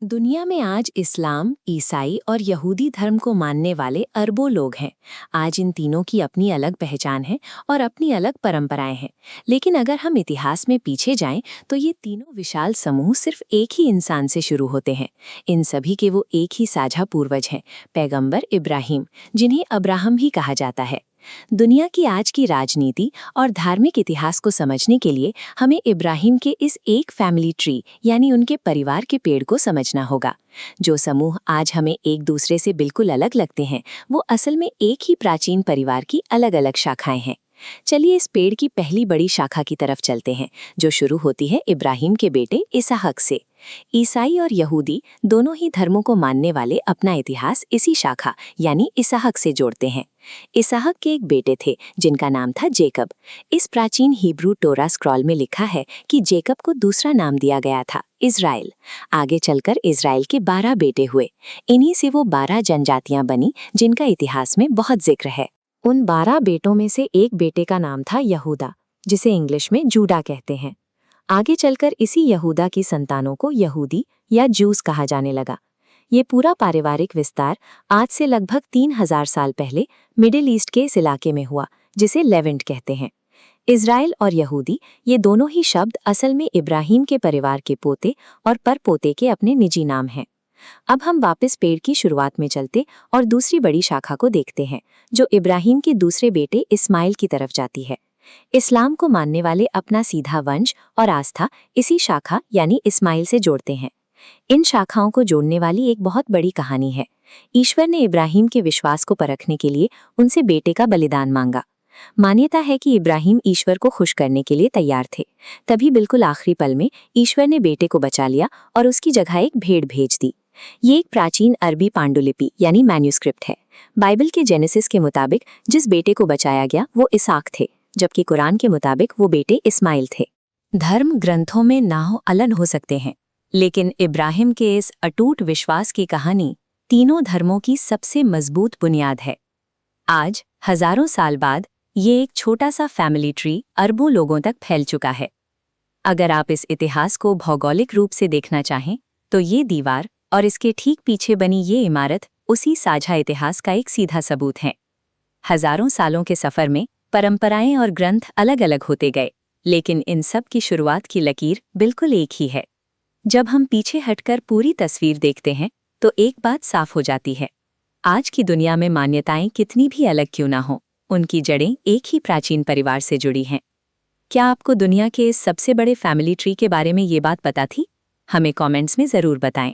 दुनिया में आज इस्लाम, ईसाई और यहूदी धर्म को मानने वाले अरबों लोग हैं। आज इन तीनों की अपनी अलग पहचान है और अपनी अलग परंपराएं हैं। लेकिन अगर हम इतिहास में पीछे जाएं, तो ये तीनों विशाल समूह सिर्फ एक ही इंसान से शुरू होते हैं। इन सभी के वो एक ही साझा पूर्वज हैं, पैगंबर इब्राहिम, जिन्हें अब्राहम भी कहा जाता है। दुनिया की आज की राजनीति और धार्मिक इतिहास को समझने के लिए हमें इब्राहिम के इस एक फैमिली ट्री यानी उनके परिवार के पेड़ को समझना होगा। जो समूह आज हमें एक दूसरे से बिल्कुल अलग लगते हैं, वो असल में एक ही प्राचीन परिवार की अलग अलग शाखाएं हैं। चलिए इस पेड़ की पहली बड़ी शाखा की तरफ चलते हैं, जो शुरू होती है इब्राहिम के बेटे इसहाक से। ईसाई और यहूदी दोनों ही धर्मों को मानने वाले अपना इतिहास इसी शाखा यानी इसहाक से जोड़ते हैं। इसहाक के एक बेटे थे जिनका नाम था जेकब। इस प्राचीन हिब्रू टोरा स्क्रॉल में लिखा है कि जेकब को दूसरा नाम दिया गया था इज़राइल। आगे चलकर इज़राइल के 12 बेटे हुए। इन्हीं से वो 12 जनजातियां बनी जिनका इतिहास में बहुत जिक्र है। उन 12 बेटों में से एक बेटे का नाम था यहूदा, जिसे इंग्लिश में जूडा कहते हैं। आगे चलकर इसी यहूदा की संतानों को यहूदी या जूस कहा जाने लगा। ये पूरा पारिवारिक विस्तार आज से लगभग 3000 साल पहले मिडिल ईस्ट के इस इलाके में हुआ, जिसे लेवेंट कहते हैं। इज़राइल और यहूदी ये दोनों ही शब्द असल में इब्राहिम के परिवार के पोते और परपोते के अपने निजी नाम हैं। अब हम वापस पेड़ की शुरुआत में चलते और दूसरी बड़ी शाखा को देखते हैं, जो इब्राहिम के दूसरे बेटे इस्माइल की तरफ जाती है। इस्लाम को मानने वाले अपना सीधा वंश और आस्था इसी शाखा यानी इस्माइल से जोड़ते हैं। इन शाखाओं को जोड़ने वाली एक बहुत बड़ी कहानी है। ईश्वर ने इब्राहिम के विश्वास को परखने के लिए उनसे बेटे का बलिदान मांगा। मान्यता है कि इब्राहिम ईश्वर को खुश करने के लिए तैयार थे। तभी बिल्कुल आखिरी पल में ईश्वर ने बेटे को बचा लिया और उसकी जगह एक भेड़ भेज दी। ये एक प्राचीन अरबी पांडुलिपि यानी मैन्यूस्क्रिप्ट है। बाइबल के जेनेसिस के मुताबिक जिस बेटे को बचाया गया वो इसहाक थे, जबकि कुरान के मुताबिक वो बेटे इस्माइल थे। धर्म ग्रंथों में नाहो अलग हो सकते हैं, लेकिन इब्राहिम के इस अटूट विश्वास की कहानी तीनों धर्मों की सबसे मजबूत बुनियाद है। आज हजारों साल बाद ये एक छोटा सा फैमिली ट्री अरबों लोगों तक फैल चुका है। अगर आप इस इतिहास को भौगोलिक रूप से देखना चाहें, तो ये दीवार और इसके ठीक पीछे बनी ये इमारत उसी साझा इतिहास का एक सीधा सबूत है। हजारों सालों के सफर में परंपराएं और ग्रंथ अलग अलग होते गए, लेकिन इन सब की शुरुआत की लकीर बिल्कुल एक ही है। जब हम पीछे हटकर पूरी तस्वीर देखते हैं, तो एक बात साफ हो जाती है। आज की दुनिया में मान्यताएं कितनी भी अलग क्यों ना हो, उनकी जड़ें एक ही प्राचीन परिवार से जुड़ी हैं। क्या आपको दुनिया के इस सबसे बड़े फैमिली ट्री के बारे में ये बात पता थी? हमें कमेंट्स में ज़रूर बताएं।